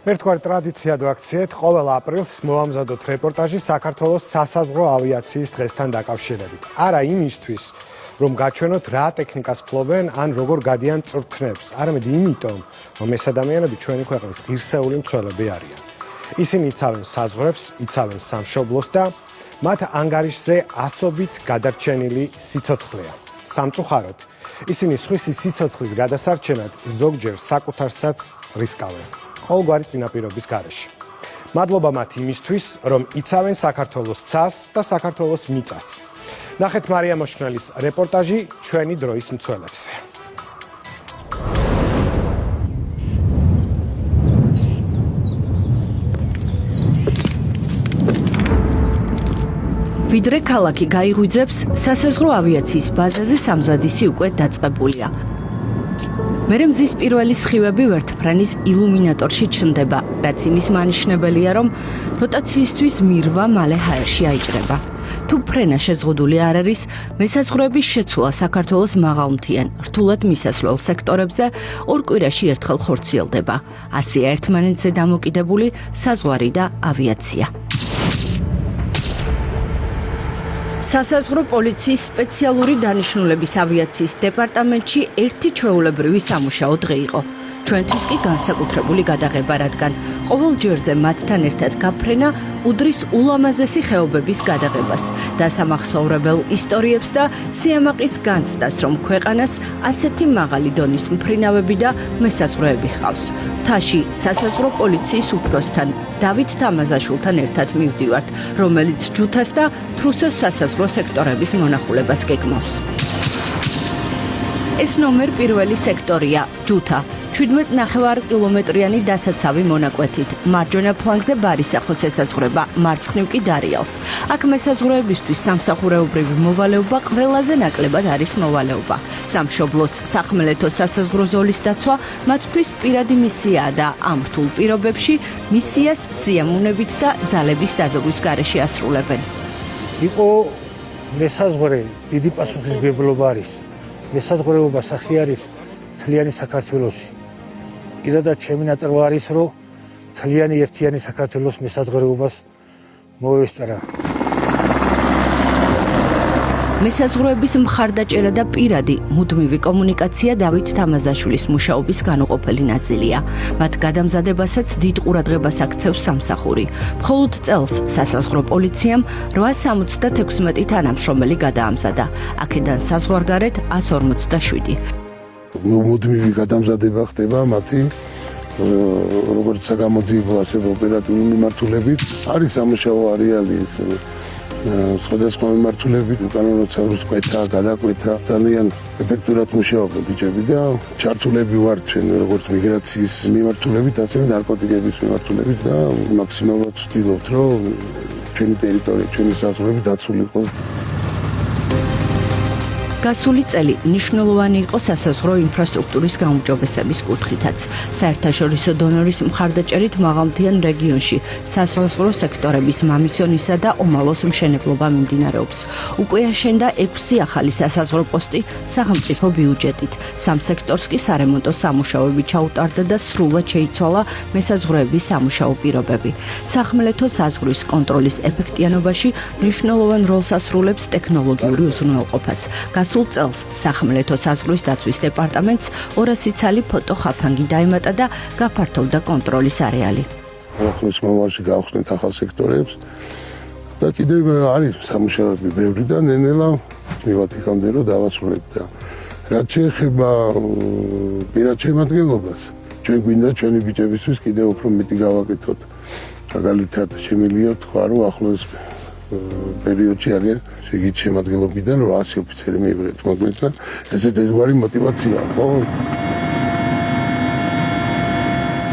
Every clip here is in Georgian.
ერთგვარი ტრადიციად ვაქციეთ, ყოველ აპრილს მოვამზადოთ რეპორტაჟი საქართველოს სასაზღვრო ავიაციის დღესთან დაკავშირებით. არა იმისთვის, რომ გაჩვენოთ რა ტექნიკას ფლობენ ან როგორ გადიან წვრთნებს, არამედ იმიტომ, რომ ეს ადამიანები ჩვენი ქვეყნის ღირსეული მცველები არიან. ისინი იცავენ საზღვრებს, იცავენ სამშობლოს და მათ ანგარიშზე ასობით გადარჩენილი სიცოცხლეა. სამწუხაროდ, ისინი სხვისი სიცოცხლის გადასარჩენად ზოგჯერ საკუთარსაც რისკავენ. ყოველგვარი წინაპირობის გარეშე. მადლობა მათ იმისთვის, რომ იცავენ საქართველოს ცას და საქართველოს მიწას. ნახეთ მარია მოშნელის რეპორტაჟი ჩვენი დროის მცველებზე. ვიდრე ქალაქი გაიღვიძებს, სასაზღვრო ავიაციის ბაზაზე სამზადისი უკვე დაწყებულია. მერე მზის პირველი სხივები ვერტფრენის ილუმინატორში ჩნდება, რაც იმის მანიშნებელია, რომ როტაციისთვის მირვა მალე ჰაერში აიჭრება. თუ ფრენა შეზღუდული არ არის, მესაზღვრეების შეცვლა საქართველოს მაღალმთიან, რთულად მისასვლელ სექტორებზე ორ კვირაში ერთხელ ხორციელდება. ასეა ერთმანეთზე დამოკიდებული საზღვარი და ავიაცია. სასაზღვრო პოლიციის სპეციალური დანიშნულების ავიაციის დეპარტამენტში ერთი ჩვეულებრივი სამუშაო დღე იყო. ჩვენთვის კი განსაკუთრებული გადაღება, რადგან ყოველ ჯერზე მათთან ერთად გაფრენა უდრის ულამაზესი ხეობების გადაღებას, დასამახსოვრებელ ისტორიებს და სიამაყის განცდას, რომ ქვეყანას ასეთი მაღალი დონის მფრინავები და მესაზღვრეები ჰყავს. მთაში სასაზღვრო პოლიციის უფროსთან დავით თამაზაშვილთან ერთად მივდივართ, რომელიც ჯუთას და თრუსოს სასაზღვრო სექტორების მონახულებას გეგმავს. ეს ნომერ პირველი სექტორია, ჯუთა. 17.5 კილომეტრიანი დასაცავი მონაკვეთით. მარჯვენა ფლანგზე ბარისახოს ესაზღვრება, მარცხნივ კი დარიალს. აქ მესაზღვრეებისთვის სამსახურეობრივი მოვალეობა ყველაზე ნაკლებად არის მოვალეობა. სამშობლოს სახმელეთო სასაზღვრო ზოლის დაცვა მათთვის პირადი მისიაა და ამ რთულ პირობებში მისიას სიამოვნებით და ძალების დაზოგვის გარეშე ასრულებენ. იყო მესაზღვრე დიდი პასუხისმგებლობა არის. მესაზღვრეობა სახე არის თლიანი საქართველოსი. კიდევ ჩემი ნაწილი არის, რომ თლიანი ერთიანი საქართველოს მესაზღვრეობას მოესწრა. მესაზღვრეების მხარდაჭერა და პირადი მუდმივი კომუნიკაცია დავით თამაზაშვილის მუშაობის განუყოფელი ნაწილია. მათ გადამზადებასაც დიდ ყურადღებას აქცევს სამსახური. მხოლოდ წელს სასაზღვრო პოლიციამ 876 თანამშრომელი გადაამზადა. აქედან საზღვარგარეთ 157. მუდმივი გადამზადება ხდება მათი როგორც საგამოძიებო, ასე ოპერატიული მიმართულებით. არის სამუშაო არეალი სხვადასხვა მიმართულებით, უკანონო წყვეტა, გადაკვეთა, ძალიან ეფექტურად მუშაობენ ბიჭები და ჩართულები ვართ ჩვენ როგორც მიგრაციის მიმართულებით, ასევე ნარკოტიკების მიმართულებით და მაქსიმალურად ვცდილობთ, რომ ჩვენი ტერიტორია, ჩვენი საზღვრები დაცული იყოს. გასული წელი მნიშვნელოვანი იყო სასაზღვრო ინფრასტრუქტურის გაუმჯობესების კუთხითაც. საერთაშორისო დონორის მხარდაჭერით მაღალმთიან რეგიონში სასაზღვრო სექტორების მამისონისა და ომალოს მშენებლობა მიმდინარეობს. უკვე აშენდა 6 ახალი სასაზღვრო პოსტი სახელმწიფო ბიუჯეტით. სამ სექტორს კი სარემონტო სამუშაოები ჩაუტარდა და სრულად შეიცვალა მესაზღვრეების სამუშაო პირობები. სახმელეთო საზღვრის კონტროლის ეფექტიანობაში მნიშვნელოვან როლს ასრულებს ტექნოლოგიური უზრუნველყოფაც. სულ წელს სახმელეთო საზღვრის დაცვის დეპარტამენტს 200 ცალი ფოტოხაფანგი დაემატა და გაფართოვდა კონტროლის არეალი. ახლის მომავალში გავხსნით ახალ სექტორებს და კიდევ არის სამუშაოები ბევრი და ნენელა მივათ იქამდე რომ დავასრულებთ და რაც შეეხება პირად შემადგენლობას, ჩვენ გვინდა ჩვენი ბიჭებისთვის კიდევ უფრო მეტი გავაკეთოთ. მაგალითად შემიძლია თქვა რომ ახლოს პერიოდში არიან შეგით შემადგენლობიდან 800 ოფიცერი მიიღეთ, მაგრამ ესეც ერთგვარი мотиваციაა, ხო?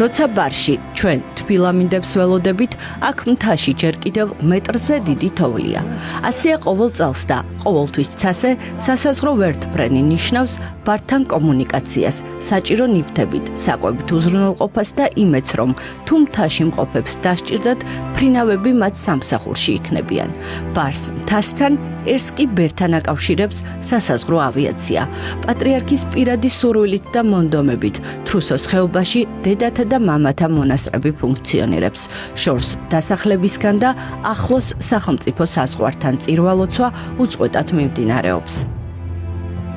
როცა ბარში ჩვენ ფილამინდებს ველოდებით, აქ მთაში ჯერ კიდევ მეტრზე დიდი თოვლია. ასეა ყოველ წელს და ყოველთვის ცასე სასაზღვრო ვერტმფრენი ნიშნავს ბართან კომუნიკაციას, საჭირო ნივთებით, საკვებით უზრუნველყოფას და იმედს, რომ თუ მთაში მყოფებს დასჭირდათ, ფრინავები მათ სამსახურში იქნებიან. ბარს მთასთან ერს კი ბერთან აკავშირებს სასაზღვრო ავიაცია. პატრიარქის პირადი სურვილით და მონდომებით თრუსოს ხეობაში დედათა და მამათა მონასტრები ფუნქციონირებს. შორს დასახლებისგან და ახლოს სახელმწიფო საზღვართან წირვალოცვა უწყვეტად მიმდინარეობს.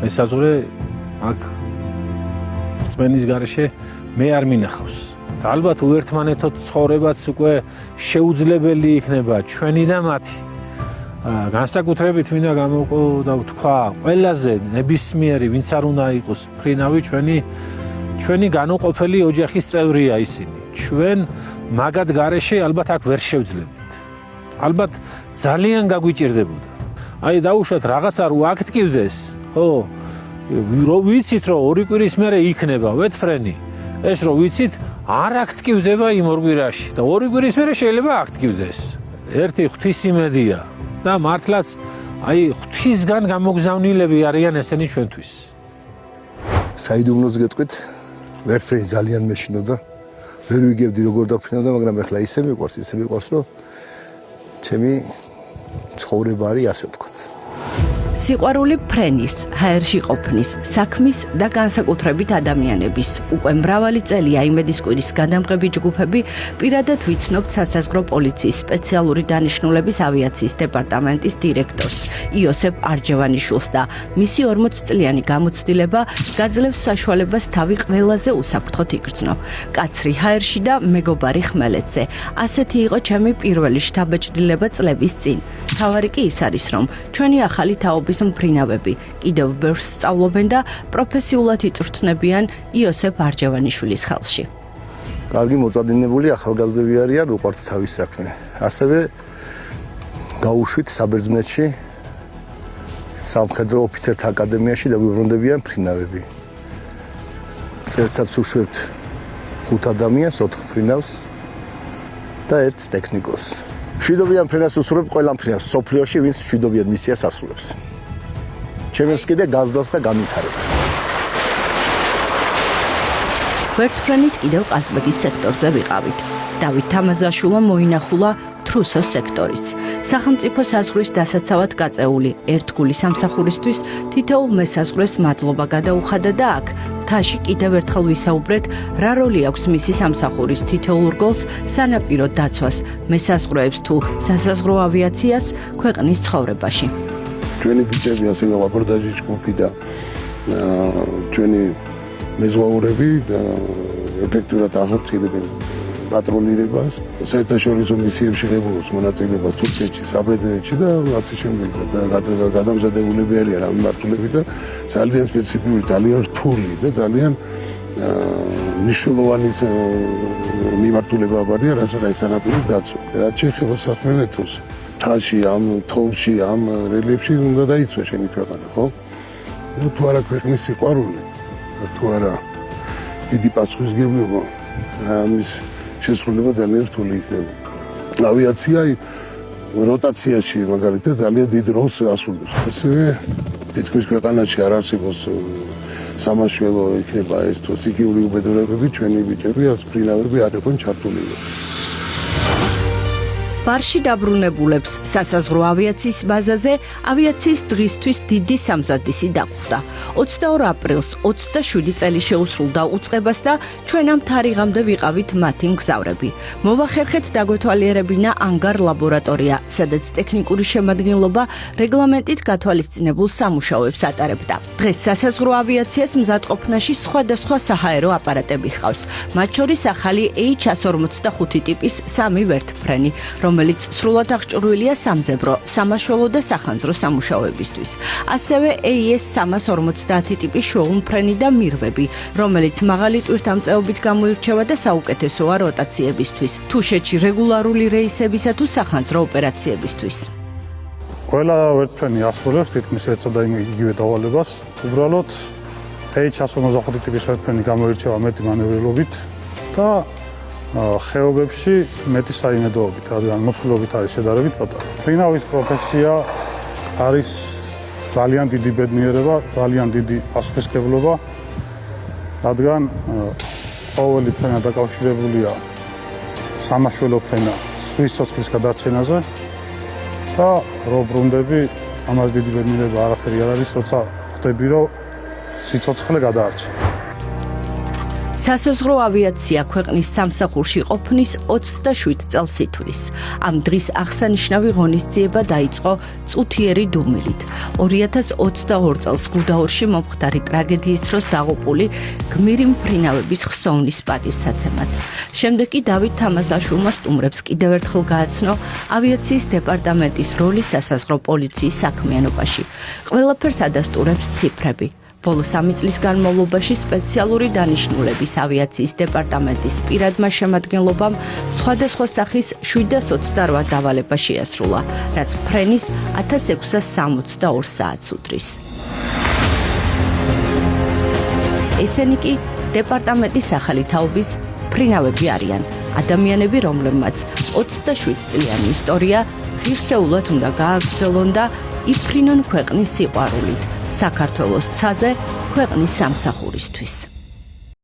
მესაზღვრე აქ რწმენის გარეშე მე არ მინახავს. ალბათ უერთმანეთოთ ცხოვრებაც უკვე შეუძლებელი იქნება ჩვენი და მათი. განსაკუთრებით მინდა გამოვყო და ვთქვა ყველაზე ნებისმიერი ვინც არ უნდა იყოს ფრინავი ჩვენი განუყოფელი ოჯახის წევრია ისინი. ჩვენ მაგად გარეშე ალბათ აქ ვერ შევძლებდით. ალბათ ძალიან გაგვიჭირდებოდა. აი დაუშვათ რაღაცა რო აქ ტკივდეს, ხო? რო ვიცით რომ 2 კვირის მერე იქნება ვეთფრენი. ეს რო ვიცით არ აქ ტკივდება იმ 2 კვირაში და 2 კვირის მერე შეიძლება აქ ტკივდეს. ერთი ღვთის იმედია. და მართლაც აი ღვთისგან გამოგზავნილები არიან ესენი ჩვენთვის. საიდუმლოც გეტყვით, ვერტმფრენი ძალიან მეშინოდა. ვერ ვიგებდი როგორ დაფრინავდა, მაგრამ ახლა ისე მიყვარს, რომ ჩემი ცხოვრება არის ასე ვთქვათ. სიყვარული ფრენის, ჰაერში ყოფნის, საქმის და განსაკუთრებით ადამიანების. უკვე მრავალი წელია იმედის კვირის გადამღები ჯგუფები პირადად ვიცნობთ სასაზღვრო პოლიციის სპეციალური დანიშნულების ავიაციის დეპარტამენტის დირექტორს იოსებ არჯევანიშვილს და მისი 40 წლიანი გამოცდილება გაძლევს საშუალებას თავი ყველაზე უსაფრთხოდ იგრძნო. კაცრი ჰაერში და მეგობარი ხმელეთზე. ასეთი იყო ჩემი პირველი შთაბეჭდილება წლების წინ. თავარი კი ის არის, რომ ჩვენი ახალი თაობის მფრინავები კიდევ ბევრს სწავლობენ და პროფესიულად იწვრთნებიან იოსებ არჯევანიშვილის ხელში. კარგი მოწადინებული ახალგაზრდები არიან, უყვართ თავის საქმე. ასევე გაუშვით საბერძნეთში სამხედრო ოფიცერთა აკადემიაში დაგვიბრუნდებიან მფრინავები. წელსაც უშვებთ 5 ადამიანს, 4 მფრინავს და 1 ტექნიკოს. მშვიდობიან მფრინავს უსურვებ ყველა მფრინავს სოფლიოში, ვინც მშვიდობიან მისიას ასრულებს. ჩემს კიდე გაზდას და განვითარებას. ვერტმფრენით კიდევ ყაზბეგის სექტორზე ვიყავით. დავით თამაზაშვილმა მოინახულა თრუსოს სექტორიც. სახელმწიფო საზღვრის დასაცავად გაწეული ერთგული სამსახურისთვის თითოეულ მესაზღვრეს მადლობა გადაუხადა და აქ მთაში კიდევ ერთხელ ვისაუბრეთ, რა როლი აქვს მისი სამსახურის თითოეულ რგოლს სანაპირო დაცვას, მესაზღვრეებს თუ სასაზღვრო ავიაციას ქვეყნის ცხოვრებაში. ჩვენი ბიჭები ასე ვაპორტაჟი ჯგუფი და ჩვენი მეზღვაურები ეფექტურად ახორციელებენ პატრულირებას, საერთაშორისო მისიებში ღებულობს მონაწილეობას თურქეთში, საბერძნეთში და ასე შემდეგ და გადამზადებულები არიან ამ მიმართულებით და ძალიან სპეციფიური, ძალიან რთული და ძალიან მნიშვნელოვანი მიმართულება არის, რასაც აი სანაპირო დაცვა. რაც შეეხება სახმელეთოს თაში ამ თოლში ამ რელიეფში უნდა დაიცვა შენი ქვეყანა, ხო? თუ არა ქვეყნის სიყვარული, თუ არა დიდი პასუხისმგებლობა, ამის შესრულება ძალიან რთული იქნება. ავიაცია როტაციაში მაგალითად ძალიან დიდ როლს ასრულებს. ასევე თითქმის ქვეყანაში არ არსებობს სამაშველო იქნება ეს თუ სიკიური უბედურებები, ჩვენი ბიჭები ამ ფრინავები არ იყვნენ ჩართული. ბარში დაბრუნებულებს სასაზღვრო ავიაციის ბაზაზე ავიაციის დღისთვის დიდი სამზადისი დაგვხდა. 22 აპრილს 27 წელი შეუსრულდა უწყებას და ჩვენ ამ თარიღამდე ვიყავით მათი მგზავრები. მოვახერხეთ დაგვეთვალიერებინა ანგარ ლაბორატორია, სადაც ტექნიკური შემადგენლობა რეგლამენტით გათვალისწინებულ სამუშაოებს ატარებდა. დღეს სასაზღვრო ავიაციას მზადყოფნაში სხვადასხვა საჰაერო აპარატები ჰყავს, მათ შორის ახალი H145 ტიპის 3 ვერტმფრენი, რომელიც სრულად აღჭურვილია სამძებრო, სამაშველო და სახანძრო სამუშაოებისთვის. ასევე AS350 ტიპის შვეულმფრენი და მირვები, რომელიც მაღალი ტვირთამწეობით გამოირჩევა და საუკეთესოა როტაციებისთვის, თუშეთში რეგულარული რეისებისა თუ სახანძრო ოპერაციებისთვის. ყველა ვერტმფრენი ასრულებს თითქმის ერთსა და იგივე დავალებას. უბრალოდ H145 ტიპის ვერტმფრენი გამოირჩევა მეტი მანევრელობით და ხეობებში მეტი საიმედოობით, რადგან მოცულობით არის შედარებით პატარა. ფრინავის პროფესია არის ძალიან დიდი ბედნიერება, ძალიან დიდი პასუხისმგებლობა, რადგან ყოველი ფრენა დაკავშირებულია სამაშველო ფრენა ზღვის ცოცხლის გადარჩენაზე და რო ბრუნდები, ამას დიდი ბედნიერება არაფერი არ არის, როცა ხვდები, რომ სიცოცხლე გადაარჩა. სასაზღვრო ავიაცია ქვეყნის სამსახურში ყოფნის 27 წელს ითვლის. ამ დღის აღსანიშნავი ღონისძიება დაიწყო წუთიერი დუმილით. 2022 წელს გუდაურში მომხდარი ტრაგედიის დროს დაღუპული გმირი მფრინავების ხსოვნის პატივსაცემად. შემდეგ კი დავით თამაზაშვილმა სტუმრებს კიდევ ერთხელ გააცნო ავიაციის დეპარტამენტის როლი სასაზღვრო პოლიციის საქმიანობაში. ყველაფერს ადასტურებს ციფრები. ბოლო 3 წლის განმავლობაში სპეციალური დანიშნულების ავიაციის დეპარტამენტის პირადმა შემადგენლობამ სხვადასხვა სახის 728 დავალება შეასრულა, რაც ფრენის 1662 საათს უდრის. ესენი კი დეპარტამენტის ახალი თაობის ფრინავები არიან, ადამიანები, რომლებმაც 27 წლიანი ისტორია ღირსეულად უნდა გააგრძელონ და იფრინონ ქვეყნის სიყვარულით. საქართველოს ცაზე ქვეყნის სამსახურისთვის.